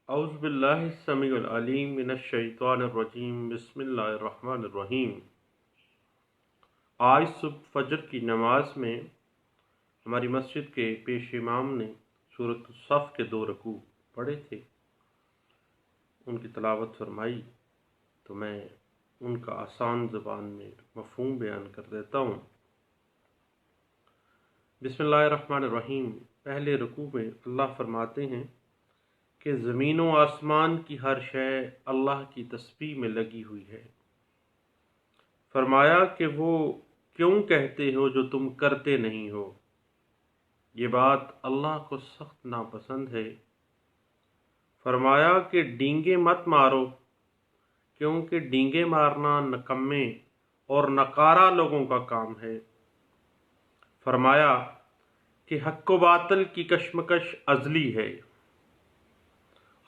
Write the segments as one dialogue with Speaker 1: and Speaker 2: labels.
Speaker 1: اعوذ باللہ السمیع العلیم من الشیطان الرجیم بسم اللہ الرحمن الرحیم۔ آج صبح فجر کی نماز میں ہماری مسجد کے پیش امام نے سورۃ الصف کے 2 رکوع پڑھے تھے، ان کی تلاوت فرمائی تو میں ان کا آسان زبان میں مفہوم بیان کر دیتا ہوں۔ بسم اللہ الرحمن الرحیم۔ پہلے رکوع میں اللہ فرماتے ہیں کہ زمین و آسمان کی ہر شے اللہ کی تسبیح میں لگی ہوئی ہے۔ فرمایا کہ وہ کیوں کہتے ہو جو تم کرتے نہیں ہو، یہ بات اللہ کو سخت ناپسند ہے۔ فرمایا کہ ڈینگے مت مارو، کیونکہ ڈینگے مارنا نکمے اور نکارہ لوگوں کا کام ہے۔ فرمایا کہ حق و باطل کی کشمکش ازلی ہے۔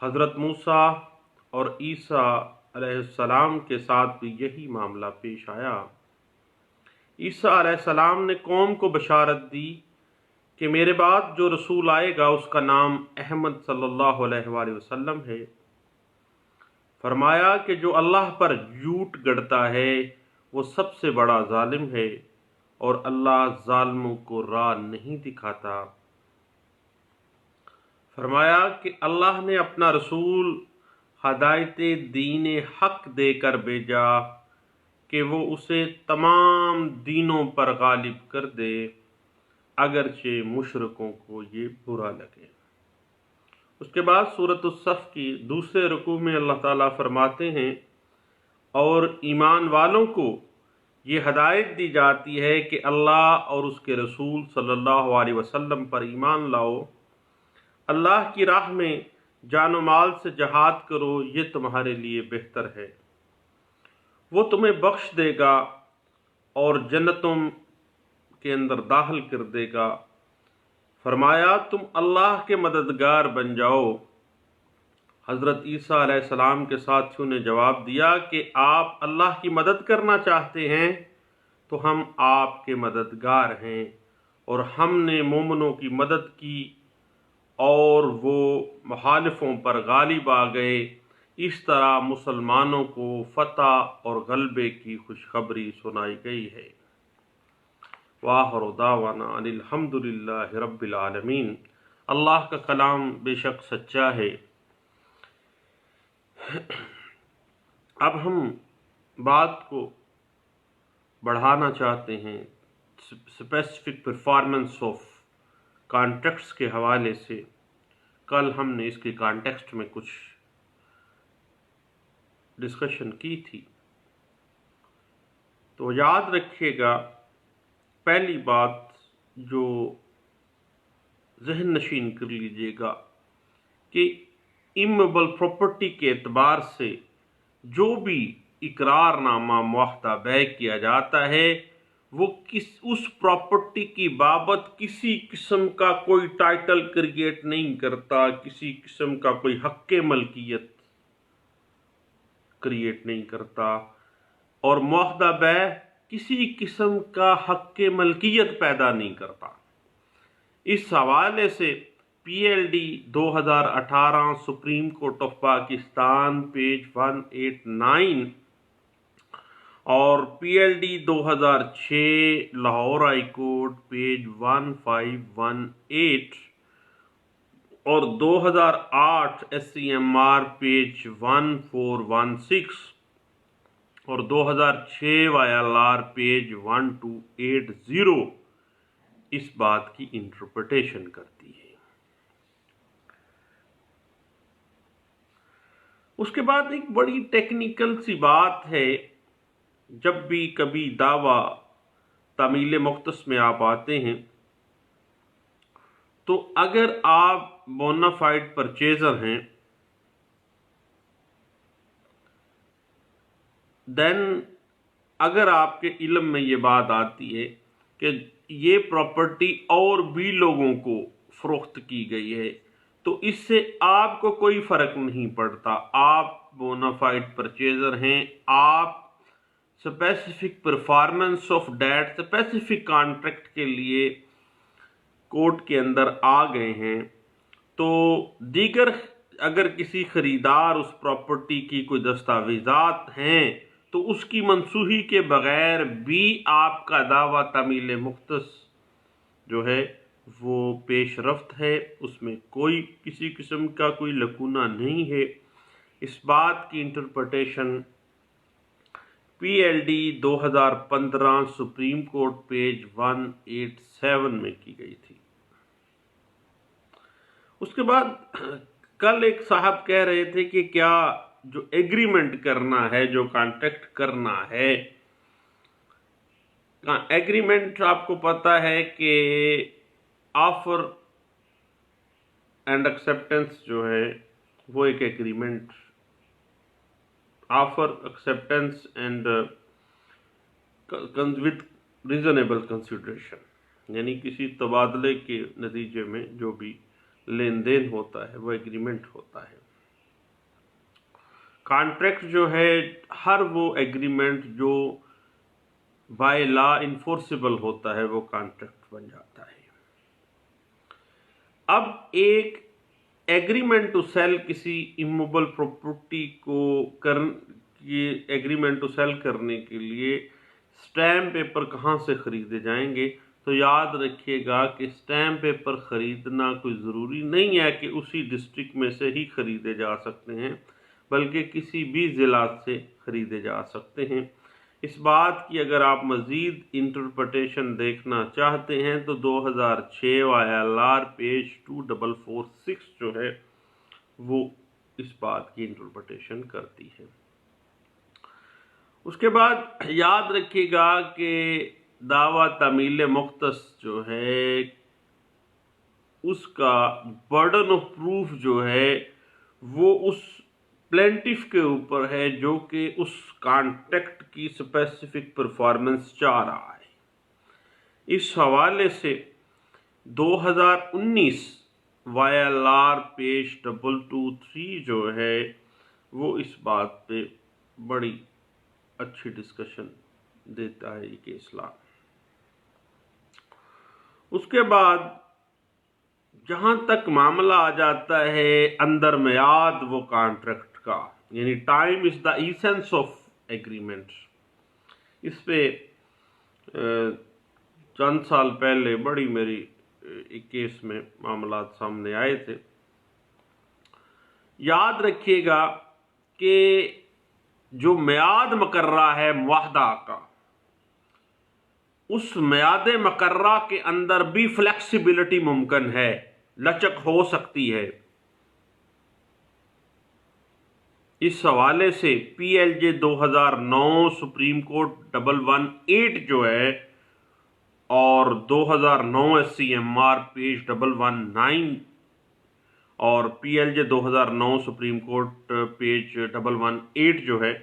Speaker 1: حضرت موسیٰ اور عیسیٰ علیہ السلام کے ساتھ بھی یہی معاملہ پیش آیا۔ عیسیٰ علیہ السلام نے قوم کو بشارت دی کہ میرے بعد جو رسول آئے گا اس کا نام احمد صلی اللہ علیہ وآلہ وسلم ہے۔ فرمایا کہ جو اللہ پر جھوٹ گڑتا ہے وہ سب سے بڑا ظالم ہے، اور اللہ ظالموں کو راہ نہیں دکھاتا۔ فرمایا کہ اللہ نے اپنا رسول ہدایت دین حق دے کر بھیجا کہ وہ اسے تمام دینوں پر غالب کر دے، اگرچہ مشرکوں کو یہ برا لگے۔ اس کے بعد سورۃ الصف کی دوسرے رکوع میں اللہ تعالیٰ فرماتے ہیں، اور ایمان والوں کو یہ ہدایت دی جاتی ہے کہ اللہ اور اس کے رسول صلی اللہ علیہ وسلم پر ایمان لاؤ، اللہ کی راہ میں جان و مال سے جہاد کرو، یہ تمہارے لیے بہتر ہے۔ وہ تمہیں بخش دے گا اور جنتوں کے اندر داخل کر دے گا۔ فرمایا تم اللہ کے مددگار بن جاؤ۔ حضرت عیسیٰ علیہ السلام کے ساتھیوں نے جواب دیا کہ آپ اللہ کی مدد کرنا چاہتے ہیں تو ہم آپ کے مددگار ہیں، اور ہم نے مومنوں کی مدد کی اور وہ مخالفوں پر غالب آ گئے۔ اس طرح مسلمانوں کو فتح اور غلبے کی خوشخبری سنائی گئی ہے۔ وآخر دعوانا ان الحمد للہ رب العالمین۔ اللہ کا کلام بے شک سچا ہے۔ اب ہم بات کو بڑھانا چاہتے ہیں اسپیسیفک پرفارمنس آف کانٹیکسٹ کے حوالے سے۔ کل ہم نے اس کے کانٹیکسٹ میں کچھ ڈسکشن کی تھی، تو یاد رکھیے گا پہلی بات جو ذہن نشین کر لیجیے گا کہ امویبل پراپرٹی کے اعتبار سے جو بھی اقرار نامہ معاہدہ بیع کیا جاتا ہے وہ اس پراپرٹی کی بابت کسی قسم کا کوئی ٹائٹل کریٹ نہیں کرتا، کسی قسم کا کوئی حق ملکیت کریٹ نہیں کرتا، اور معاہدہ بیع کسی قسم کا حق ملکیت پیدا نہیں کرتا۔ اس حوالے سے P L D 2018 Supreme Court of Pakistan page 189 اور P L D 2006 Lahore High Court page 1518 اور 2008 S C M R page 1416 اور 2006 وائی ایل آر پیج 1280 اس بات کی انٹرپریٹیشن کرتی ہے۔ اس کے بعد ایک بڑی ٹیکنیکل سی بات ہے، جب بھی کبھی دعویٰ تعمیل مختص میں آپ آتے ہیں تو اگر آپ بونافائیڈ پرچیزر ہیں دین اگر آپ کے علم میں یہ بات آتی ہے کہ یہ پراپرٹی اور بھی لوگوں کو فروخت کی گئی ہے تو اس سے آپ کو کوئی فرق نہیں پڑتا، آپ بونافائیڈ پرچیزر ہیں، آپ specific performance of that specific contract کے لیے کورٹ کے اندر آ گئے ہیں، تو دیگر اگر کسی خریدار اس پراپرٹی کی کوئی دستاویزات ہیں تو اس کی منسوخی کے بغیر بھی آپ کا دعویٰ تعمیل مختص جو ہے وہ پیش رفت ہے، اس میں کوئی کسی قسم کا کوئی لکونہ نہیں ہے۔ اس بات کی انٹرپریٹیشن پی L D 2015 supreme court page 187 میں کی گئی تھی۔ اس کے بعد کل ایک صاحب کہہ رہے تھے کہ کیا جو ایگریمنٹ کرنا ہے، جو کانٹریکٹ کرنا ہے، ایگریمنٹ آپ کو پتا ہے کہ آفر اینڈ ایکسیپٹنس جو ہے وہ ایک agreement, offer acceptance and with reasonable consideration, یعنی کسی تبادلے کے نتیجے میں جو بھی لین دین ہوتا ہے وہ ایگریمنٹ ہوتا ہے۔ کانٹریکٹ جو ہے ہر وہ ایگریمنٹ جو بائی لا انفورسیبل ہوتا ہے وہ کانٹریکٹ بن جاتا ہے۔ اب ایک ایگریمنٹ ٹو سیل کسی اموویبل پراپرٹی کو ایگریمنٹ ٹو سیل کرنے کے لیے اسٹیمپ پیپر کہاں سے خریدے جائیں گے؟ تو یاد رکھیے گا کہ اسٹیمپ پیپر خریدنا کوئی ضروری نہیں ہے کہ اسی ڈسٹرکٹ میں سے ہی خریدے جا سکتے ہیں، بلکہ کسی بھی ضلع سے خریدے جا سکتے ہیں۔ اس بات کی اگر آپ مزید انٹرپریٹیشن دیکھنا چاہتے ہیں تو 2006 ILR پیج 2446 جو ہے وہ اس بات کی انٹرپریٹیشن کرتی ہے۔ اس کے بعد یاد رکھیے گا کہ دعویٰ تعمیل مختص جو ہے اس کا برڈن آف پروف جو ہے وہ اس پلینٹف کے اوپر ہے جو کہ اس کانٹریکٹ کی اسپیسیفک پرفارمنس چاہ رہا ہے۔ اس حوالے سے 2019 YLR پیج 223 جو ہے وہ اس بات پہ بڑی اچھی ڈسکشن دیتا ہے یہ کیس لا۔ اس کے بعد جہاں تک معاملہ آ جاتا ہے اندر میعاد وہ کانٹریکٹ کا، یعنی time is the essence of agreement, اس پہ چند سال پہلے بڑی میری ایک کیس میں معاملات سامنے آئے تھے۔ یاد رکھیے گا کہ جو میعاد مقررہ ہے معاہدہ کا، اس میعاد مقررہ کے اندر بھی فلیکسیبلٹی ممکن ہے، لچک ہو سکتی ہے۔ اس حوالے سے PLJ 2009 سپریم کورٹ 118 جو ہے اور 2009 SCMR پیج 119 اور PLJ 2009 سپریم کورٹ پیج 118 جو ہے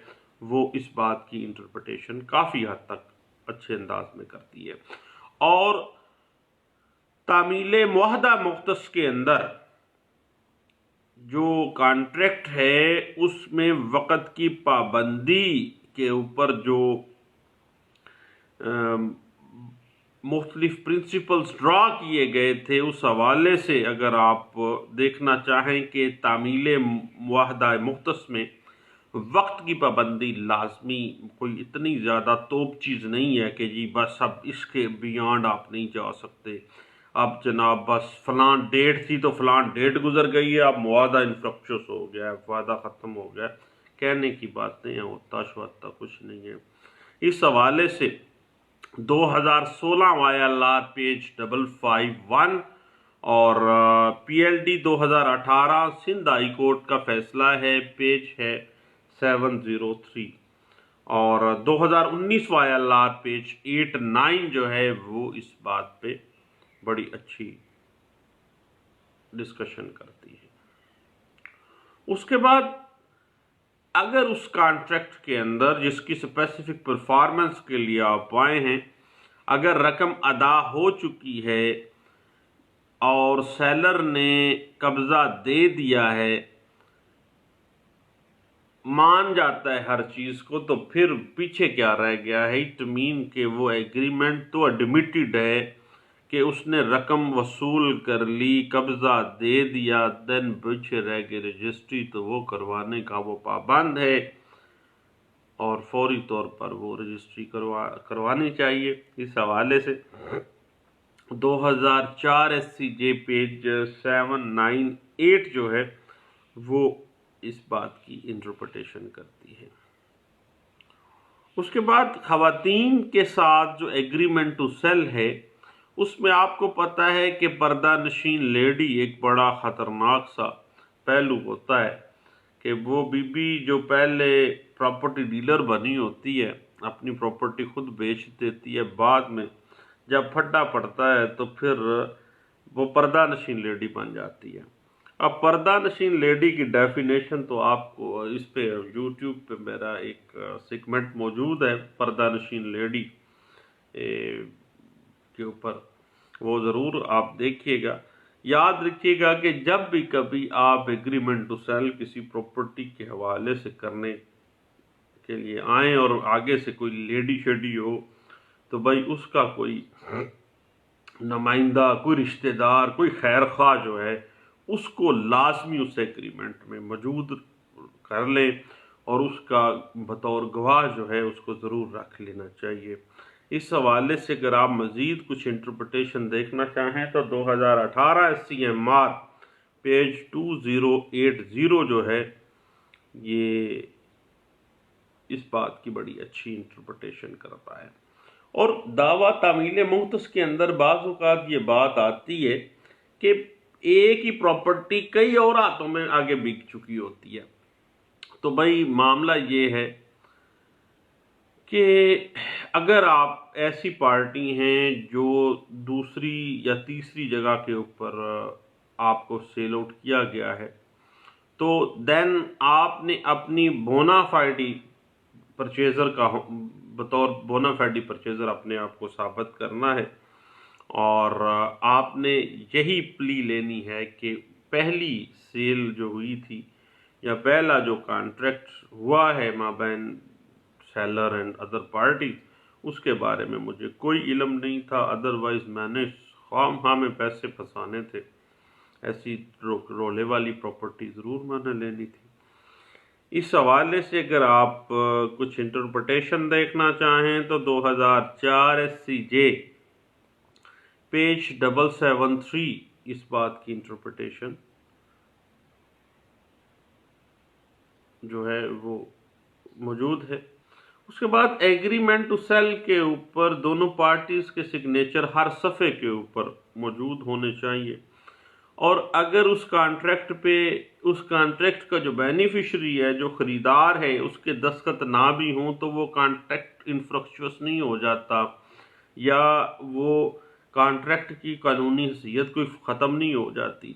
Speaker 1: وہ اس بات کی انٹرپریٹیشن کافی حد تک اچھے انداز میں کرتی ہے۔ اور تعمیل معاہدہ مختص کے اندر جو کانٹریکٹ ہے اس میں وقت کی پابندی کے اوپر جو مختلف پرنسپلز ڈرا کیے گئے تھے، اس حوالے سے اگر آپ دیکھنا چاہیں کہ تعمیل معاہدہ مختص میں وقت کی پابندی لازمی کوئی اتنی زیادہ توپ چیز نہیں ہے کہ جی بس اب اس کے بیانڈ آپ نہیں جا سکتے، اب جناب بس فلاں ڈیٹ تھی تو فلاں ڈیٹ گزر گئی ہے، اب معاہدہ انفرکچوس ہو گیا ہے، وعدہ ختم ہو گیا ہے، کہنے کی باتیں ہیں، ہوتا شوتا کچھ نہیں ہے۔ اس حوالے سے 2016 YLR پیج 551 اور PLD 2018 سندھ ہائی کورٹ کا فیصلہ ہے، پیج ہے 703 اور 2019 YLR پیج 89 جو ہے وہ اس بات پہ بڑی اچھی ڈسکشن کرتی ہے۔ اس کے بعد اگر اس کانٹریکٹ کے اندر جس کی اسپیسیفک پرفارمنس کے لیے آپ آئے ہیں اگر رقم ادا ہو چکی ہے اور سیلر نے قبضہ دے دیا ہے، مان جاتا ہے ہر چیز کو، تو پھر پیچھے کیا رہ گیا ہے؟ اٹ مین کہ وہ ایگریمنٹ تو ایڈمیٹڈ ہے کہ اس نے رقم وصول کر لی، قبضہ دے دیا، دین پیچھے رہ گئی رجسٹری، تو وہ کروانے کا وہ پابند ہے اور فوری طور پر وہ رجسٹری کروانی چاہیے۔ اس حوالے سے 2004 SCJ پیج 798 جو ہے وہ اس بات کی انٹرپریٹیشن کرتی ہے۔ اس کے بعد خواتین کے ساتھ جو ایگریمنٹ ٹو سیل ہے، اس میں آپ کو پتہ ہے کہ پردہ نشین لیڈی ایک بڑا خطرناک سا پہلو ہوتا ہے کہ وہ بی جو پہلے پراپرٹی ڈیلر بنی ہوتی ہے، اپنی پراپرٹی خود بیچ دیتی ہے، بعد میں جب پھٹا پڑتا ہے تو پھر وہ پردہ نشین لیڈی بن جاتی ہے۔ اب پردہ نشین لیڈی کی ڈیفینیشن تو آپ کو اس پہ یوٹیوب پہ میرا ایک سیگمنٹ موجود ہے پردہ نشین لیڈی کے اوپر، وہ ضرور آپ دیکھیے گا۔ یاد رکھیے گا کہ جب بھی کبھی آپ ایگریمنٹ ٹو سیل کسی پراپرٹی کے حوالے سے کرنے کے لیے آئیں اور آگے سے کوئی لیڈی شیڈی ہو، تو بھائی اس کا کوئی نمائندہ، کوئی رشتہ دار، کوئی خیر خواہ جو ہے اس کو لازمی اس ایگریمنٹ میں موجود کر لیں اور اس کا بطور گواہ جو ہے اس کو ضرور رکھ لینا چاہیے۔ اس حوالے سے اگر آپ مزید کچھ انٹرپریٹیشن دیکھنا چاہیں تو 2018 SCMR پیج 2080 جو ہے یہ اس بات کی بڑی اچھی انٹرپریٹیشن کرتا ہے۔ اور دعویٰ تعمیل مختص کے اندر بعض اوقات یہ بات آتی ہے کہ ایک ہی پراپرٹی کئی اور ہاتھوں میں آگے بک چکی ہوتی ہے، تو بھائی معاملہ یہ ہے کہ اگر آپ ایسی پارٹی ہیں جو دوسری یا تیسری جگہ کے اوپر آپ کو سیل آؤٹ کیا گیا ہے، تو دین آپ نے اپنی بونا فائیڈی پرچیزر کا بطور بونا فائیڈی پرچیزر اپنے آپ کو ثابت کرنا ہے، اور آپ نے یہی پلی لینی ہے کہ پہلی سیل جو ہوئی تھی یا پہلا جو کانٹریکٹ ہوا ہے مابین سیلر اینڈ ادر پارٹیز، اس کے بارے میں مجھے کوئی علم نہیں تھا، ادروائز میں نے خواہ میں پیسے پھنسانے تھے، ایسی رولے والی پراپرٹی ضرور میں نے لینی تھی۔ اس حوالے سے اگر آپ کچھ انٹرپریٹیشن دیکھنا چاہیں تو 2004 SCJ پیج 773 اس بات کی انٹرپریٹیشن جو ہے وہ موجود ہے۔ اس کے بعد ایگریمنٹ ٹو سیل کے اوپر دونوں پارٹیز کے سگنیچر ہر صفحے کے اوپر موجود ہونے چاہیے، اور اگر اس کانٹریکٹ کا جو بینیفیشری ہے، جو خریدار ہے، اس کے دستخط نہ بھی ہوں تو وہ کانٹریکٹ انفرکچوس نہیں ہو جاتا، یا وہ کانٹریکٹ کی قانونی حیثیت کوئی ختم نہیں ہو جاتی۔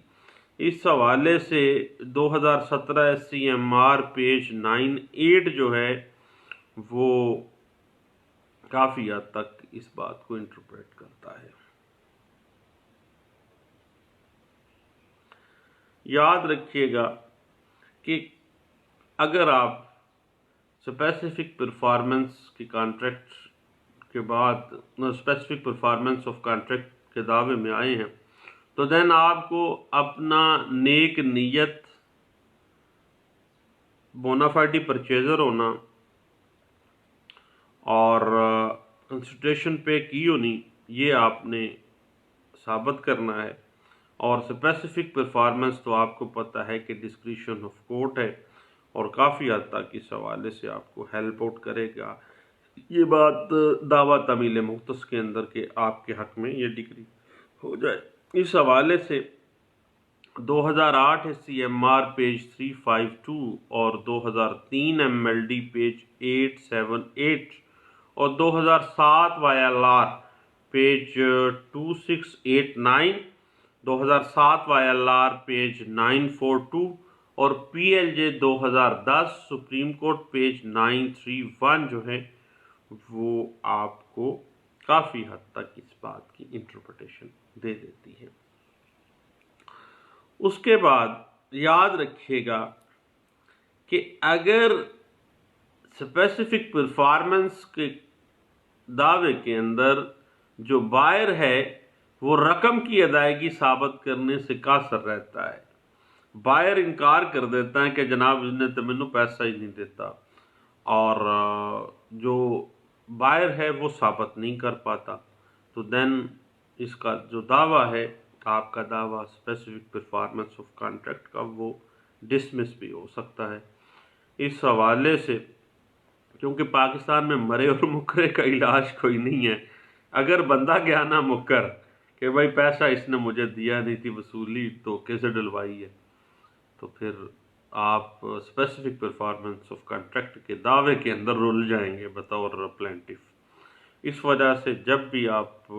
Speaker 1: اس حوالے سے 2017 SCMR پیج 98 جو ہے وہ کافی حد تک اس بات کو انٹرپریٹ کرتا ہے۔ یاد رکھیے گا کہ اگر آپ اسپیسیفک پرفارمنس کی کانٹریکٹ کے بعد اسپیسیفک پرفارمنس آف کانٹریکٹ کے دعوے میں آئے ہیں، تو دین آپ کو اپنا نیک نیت، بونافائیڈی پرچیزر ہونا اور کنسیڈریشن پے کی ہونی، یہ آپ نے ثابت کرنا ہے، اور اسپیسیفک پرفارمنس تو آپ کو پتہ ہے کہ ڈسکریشن آف کورٹ ہے، اور کافی حد تک اس حوالے سے آپ کو ہیلپ آؤٹ کرے گا۔ یہ بات دعویٰ تعمیل مختص کے اندر کہ آپ کے حق میں یہ ڈگری ہو جائے۔ اس حوالے سے 2008 SCMR پیج 352 اور 2003 MLD پیج 878 اور 2007 YLR پیج 2689، 2007 YLR پیج 942 اور PLJ 2010 سپریم کورٹ پیج 931 جو ہے وہ آپ کو کافی حد تک اس بات کی انٹرپریٹیشن دے دیتی ہے۔ اس کے بعد یاد رکھیے گا کہ اگر اسپیسیفک پرفارمنس کے دعوے کے اندر جو بائر ہے وہ رقم کی ادائیگی ثابت کرنے سے قاصر رہتا ہے۔ بائر انکار کر دیتا ہے کہ جناب اس نے تو مینوں پیسہ ہی نہیں دیتا، اور جو بائر ہے وہ ثابت نہیں کر پاتا، تو دین اس کا جو دعویٰ ہے، آپ کا دعویٰ اسپیسیفک پرفارمنس آف کانٹریکٹ کا، وہ ڈسمس بھی ہو سکتا ہے۔ اس حوالے سے کیونکہ پاکستان میں مرے اور مکرے کا علاج کوئی نہیں ہے، اگر بندہ گیا نا مکر کہ بھائی پیسہ اس نے مجھے دیا نہیں تھی، وصولی دھوکے سے ڈلوائی ہے، تو پھر آپ اسپیسیفک پرفارمنس آف کانٹریکٹ کے دعوے کے اندر رول جائیں گے بطور پلینٹف۔ اس وجہ سے جب بھی آپ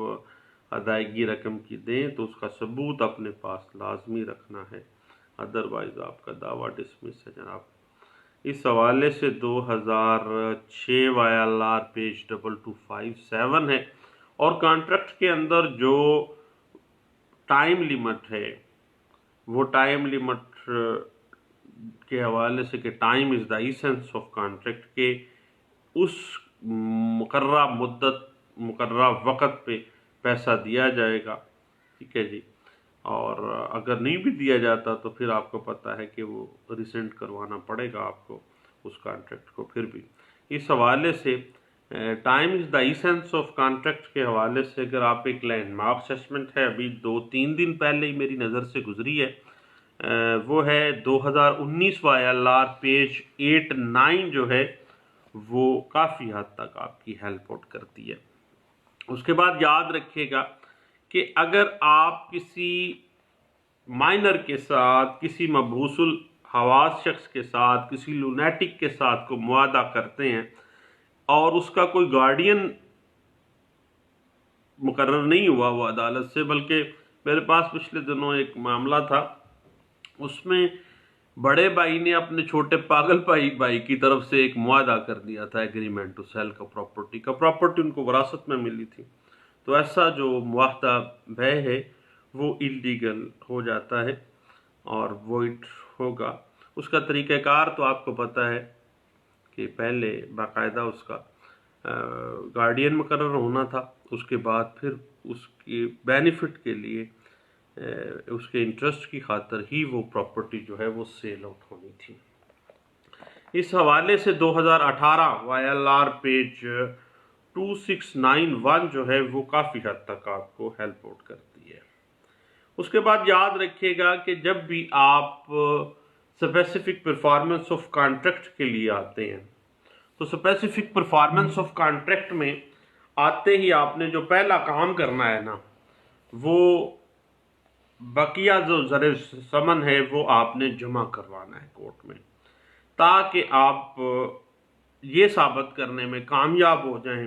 Speaker 1: ادائیگی رقم کی دیں تو اس کا ثبوت اپنے پاس لازمی رکھنا ہے، ادروائز آپ کا دعویٰ ڈسمس ہے جناب۔ اس حوالے سے 2006 YLR پیج 2257 ہے، اور کانٹریکٹ کے اندر جو ٹائم لیمٹ ہے، وہ ٹائم لیمٹ کے حوالے سے کہ time is the essence of contract, کے اس مقررہ مدت مقررہ وقت پہ پیسہ دیا جائے گا، ٹھیک ہے جی، اور اگر نہیں بھی دیا جاتا تو پھر آپ کو پتہ ہے کہ وہ ریسینڈ کروانا پڑے گا آپ کو اس کانٹریکٹ کو۔ پھر بھی اس حوالے سے time is the essence of contract کے حوالے سے اگر آپ ایک لینڈ مارک اسیسمنٹ ہے، ابھی 2-3 دن پہلے ہی میری نظر سے گزری ہے، وہ ہے 2019 YLR پیج 8-9 جو ہے وہ کافی حد تک آپ کی ہیلپ آؤٹ کرتی ہے۔ اس کے بعد یاد رکھیے گا کہ اگر آپ کسی مائنر کے ساتھ، کسی مبہوث الحواس شخص کے ساتھ، کسی لونیٹک کے ساتھ کو معاہدہ کرتے ہیں اور اس کا کوئی گارڈین مقرر نہیں ہوا وہ عدالت سے، بلکہ میرے پاس پچھلے دنوں ایک معاملہ تھا، اس میں بڑے بھائی نے اپنے چھوٹے پاگل بھائی کی طرف سے ایک معاہدہ کر دیا تھا، ایگریمنٹ ٹو سیل کا پراپرٹی ان کو وراثت میں ملی تھی، تو ایسا جو معاہدہ بے ہے وہ اللیگل ہو جاتا ہے اور وائڈ ہوگا۔ اس کا طریقہ کار تو آپ کو پتہ ہے کہ پہلے باقاعدہ اس کا گارڈین مقرر ہونا تھا، اس کے بعد پھر اس کے بینیفٹ کے لیے، اس کے انٹرسٹ کی خاطر ہی وہ پراپرٹی جو ہے وہ سیل آؤٹ ہونی تھی۔ اس حوالے سے 2018 YLR پیج 2691 جو ہے وہ کافی حد تک آپ کو ہیلپ آؤٹ کرتی ہے۔ اس کے بعد یاد رکھیے گا کہ جب بھی آپ اسپیسیفک پرفارمنس آف کانٹریکٹ کے لیے آتے ہیں تو اسپیسیفک پرفارمنس آف کانٹریکٹ میں آتے ہی آپ نے جو پہلا کام کرنا ہے نا، وہ بقیہ جو زر ثمن ہے وہ آپ نے جمع کروانا ہے کورٹ میں، تاکہ آپ یہ ثابت کرنے میں کامیاب ہو جائیں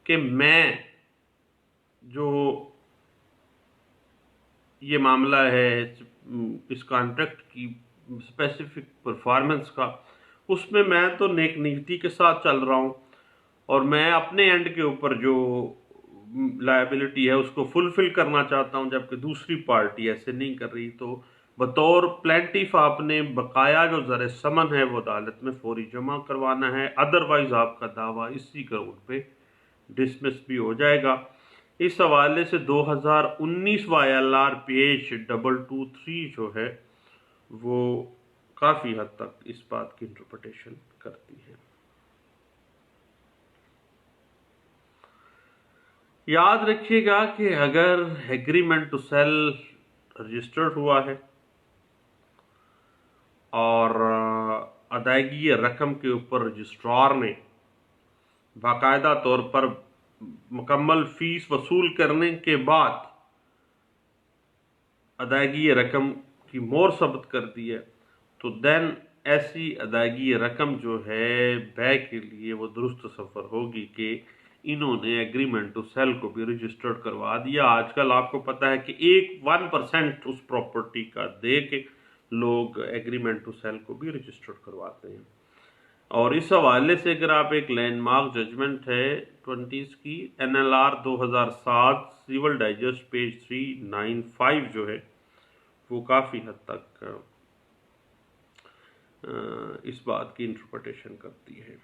Speaker 1: کہ میں جو یہ معاملہ ہے اس کانٹریکٹ کی اسپیسیفک پرفارمنس کا، اس میں تو نیک نیتی کے ساتھ چل رہا ہوں، اور میں اپنے اینڈ کے اوپر جو لائبلٹی ہے اس کو فلفل کرنا چاہتا ہوں، جبکہ دوسری پارٹی ایسے نہیں کر رہی، تو بطور پلینٹیف آپ نے بقایا جو زر ثمن ہے وہ عدالت میں فوری جمع کروانا ہے، ادروائز آپ کا دعویٰ اسی گراؤنڈ پہ ڈسمس بھی ہو جائے گا۔ اس حوالے سے 2019 YLR پیج 223 جو ہے وہ کافی حد تک اس بات کی انٹرپریٹیشن کرتی ہے۔ یاد رکھیے گا کہ اگر ایگریمنٹ ٹو سیل رجسٹرڈ ہوا ہے اور ادائیگی رقم کے اوپر رجسٹرار نے باقاعدہ طور پر مکمل فیس وصول کرنے کے بعد ادائیگی رقم کی مہر ثبت کر دی ہے، تو دین ایسی ادائیگی رقم جو ہے بے کے لیے وہ درست تصور ہوگی کہ انہوں نے ایگریمنٹ ٹو سیل کو بھی رجسٹرڈ کروا دیا۔ آج کل آپ کو پتہ ہے کہ 1% اس پراپرٹی کا دے کے لوگ ایگریمنٹ ٹو سیل کو بھی رجسٹرڈ کرواتے ہیں۔ اور اس حوالے سے اگر آپ ایک لینڈ مارک ججمنٹ ہے 20 کی NLR 2007 سیول ڈائجسٹ پیج 395 جو ہے وہ کافی حد تک اس بات کی انٹرپریٹیشن کرتی ہے۔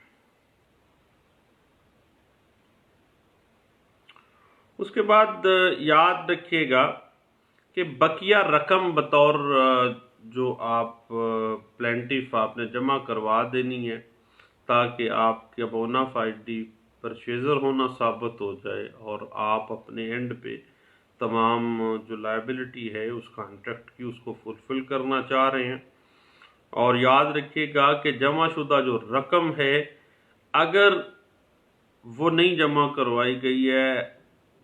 Speaker 1: اس کے بعد یاد رکھیے گا کہ بقیہ رقم بطور جو آپ پلینٹیف آپ نے جمع کروا دینی ہے تاکہ آپ کے بونا فائڈی پرچیزر ہونا ثابت ہو جائے اور آپ اپنے اینڈ پہ تمام جو لائبلٹی ہے اس کانٹریکٹ کی اس کو فلفل کرنا چاہ رہے ہیں۔ اور یاد رکھیے گا کہ جمع شدہ جو رقم ہے اگر وہ نہیں جمع کروائی گئی ہے،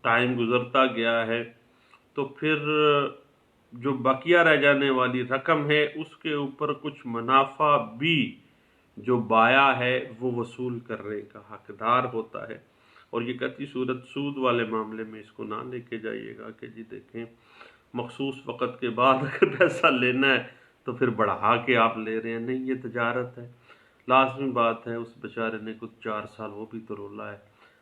Speaker 1: ٹائم گزرتا گیا ہے، تو پھر جو بقیہ رہ جانے والی رقم ہے اس کے اوپر کچھ منافع بھی جو بایا ہے وہ وصول کرنے کا حقدار ہوتا ہے۔ اور یہ قطعی صورت سود والے معاملے میں اس کو نہ لے کے جائیے گا کہ جی دیکھیں مخصوص وقت کے بعد اگر پیسہ لینا ہے تو پھر بڑھا کے آپ لے رہے ہیں، نہیں، یہ تجارت ہے۔ لازمی بات ہے اس بیچارے نے کچھ 4 سال وہ بھی تو رولا ہے،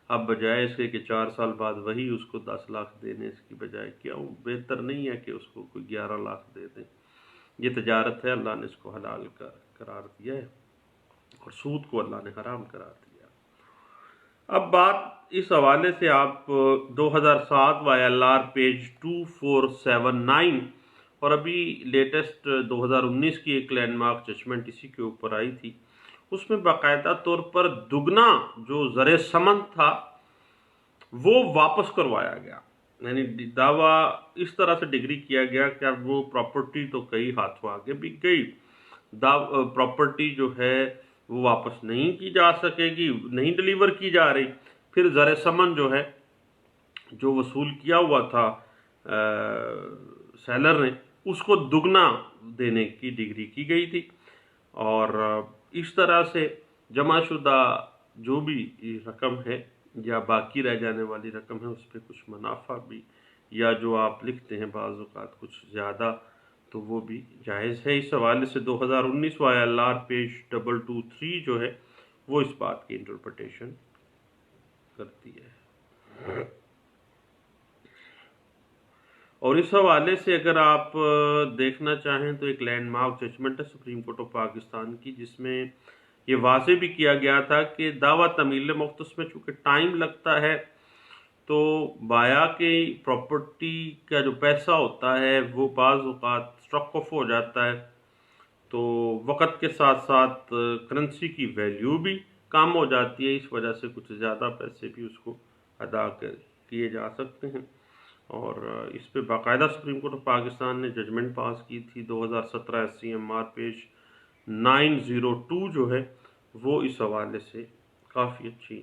Speaker 1: اب بجائے اس کے کہ 4 سال بعد وہی اس کو 10 لاکھ دینے اس کی بجائے کیوں بہتر نہیں ہے کہ اس کو کوئی 11 لاکھ دے دیں۔ یہ تجارت ہے، اللہ نے اس کو حلال قرار دیا ہے اور سود کو اللہ نے حرام قرار دیا۔ اب بات اس حوالے سے آپ 2007 YLR پیج 2479 اور ابھی لیٹسٹ 2019 کی ایک لینڈ مارک ججمنٹ اسی کے اوپر آئی تھی، اس میں باقاعدہ طور پر دگنا جو زر ثمن تھا وہ واپس کروایا گیا، یعنی دعویٰ اس طرح سے ڈگری کیا گیا کہ اب وہ پراپرٹی تو کئی ہاتھوں آگے بک گئی، پراپرٹی جو ہے وہ واپس نہیں کی جا سکے گی، نہیں ڈیلیور کی جا رہی، پھر زر ثمن جو ہے جو وصول کیا ہوا تھا سیلر نے اس کو دگنا دینے کی ڈگری کی گئی تھی۔ اور اس طرح سے جمع شدہ جو بھی رقم ہے یا باقی رہ جانے والی رقم ہے اس پہ کچھ منافع بھی یا جو آپ لکھتے ہیں بعض اوقات کچھ زیادہ تو وہ بھی جائز ہے۔ اس حوالے سے 2019 YLR پیج 223 جو ہے وہ اس بات کی انٹرپریٹیشن کرتی ہے۔ اور اس حوالے سے اگر آپ دیکھنا چاہیں تو ایک لینڈ مارک ججمنٹ ہے سپریم کورٹ آف پاکستان کی، جس میں یہ واضح بھی کیا گیا تھا کہ دعویٰ تمیل مختص میں چونکہ ٹائم لگتا ہے تو بایا کی پراپرٹی کا جو پیسہ ہوتا ہے وہ بعض اوقات اسٹرک آف ہو جاتا ہے، تو وقت کے ساتھ ساتھ کرنسی کی ویلیو بھی کم ہو جاتی ہے، اس وجہ سے کچھ زیادہ پیسے بھی اس کو ادا کیے جا سکتے ہیں۔ اور اس پہ باقاعدہ سپریم کورٹ آف پاکستان نے ججمنٹ پاس کی تھی 2017 SCMR پیج 902 جو ہے وہ اس حوالے سے کافی اچھی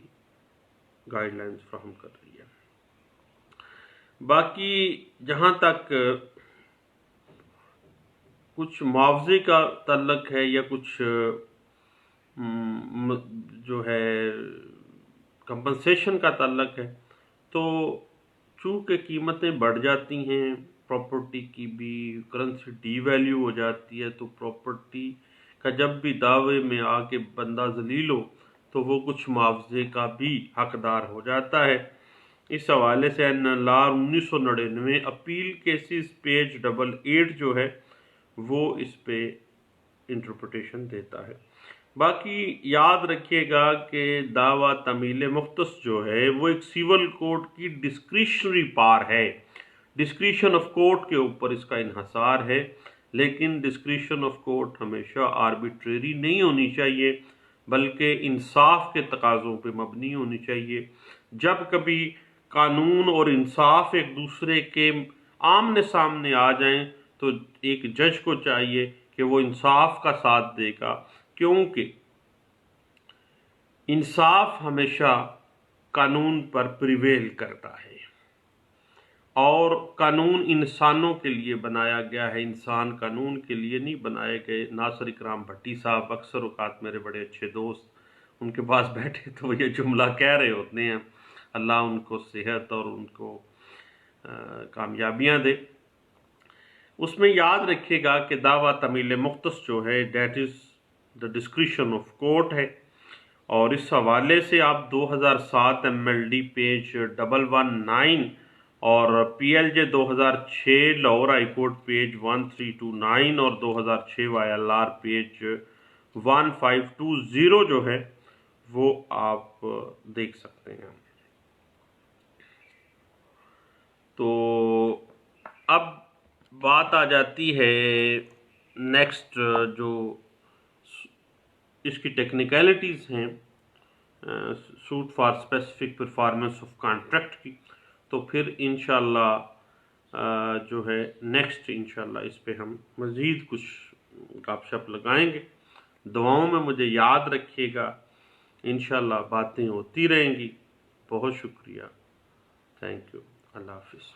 Speaker 1: گائیڈ لائنز فراہم کر رہی ہے۔ باقی جہاں تک کچھ معاوضے کا تعلق ہے یا کچھ جو ہے کمپنسیشن کا تعلق ہے، تو چونکہ قیمتیں بڑھ جاتی ہیں پراپرٹی کی بھی، کرنسی ڈی ویلیو ہو جاتی ہے، تو پراپرٹی کا جب بھی دعوے میں آ کے بندہ ذلیل ہو تو وہ کچھ معاوضے کا بھی حقدار ہو جاتا ہے۔ اس حوالے سے NLR 1999 اپیل کیسز پیج 88 جو ہے وہ اس پہ انٹرپریٹیشن دیتا ہے۔ باقی یاد رکھیے گا کہ دعویٰ تمیل مختص جو ہے وہ ایک سیول کورٹ کی ڈسکریشنری پار ہے، ڈسکریشن آف کورٹ کے اوپر اس کا انحصار ہے، لیکن ڈسکریشن آف کورٹ ہمیشہ آربیٹریری نہیں ہونی چاہیے بلکہ انصاف کے تقاضوں پہ مبنی ہونی چاہیے۔ جب کبھی قانون اور انصاف ایک دوسرے کے آمنے سامنے آ جائیں تو ایک جج کو چاہیے کہ وہ انصاف کا ساتھ دے گا، کیونکہ انصاف ہمیشہ قانون پر پریویل کرتا ہے اور قانون انسانوں کے لیے بنایا گیا ہے، انسان قانون کے لیے نہیں بنائے گئے۔ ناصر اکرام بھٹی صاحب اکثر اوقات میرے بڑے اچھے دوست ان کے پاس بیٹھے تو وہ یہ جملہ کہہ رہے ہوتے ہیں، اللہ ان کو صحت اور ان کو کامیابیاں دے۔ اس میں یاد رکھیے گا کہ دعویٰ تمیل مختص جو ہے that is the discretion of court ہے، اور اس حوالے سے آپ 2007 MLD پیج 119 اور PLJ 2006 Lahore High Court page 1329 اور 2006 YLR پیج 1520 جو ہے وہ آپ دیکھ سکتے ہیں۔ تو اب بات آ جاتی ہے نیکسٹ جو اس کی ٹیکنیکلٹیز ہیں suit for specific performance of contract کی، تو پھر انشاءاللہ جو ہے نیکسٹ انشاءاللہ اس پہ ہم مزید کچھ گپ شپ لگائیں گے۔ دعاؤں میں مجھے یاد رکھیے گا، انشاءاللہ باتیں ہوتی رہیں گی۔ بہت شکریہ، تھینک یو، اللہ حافظ۔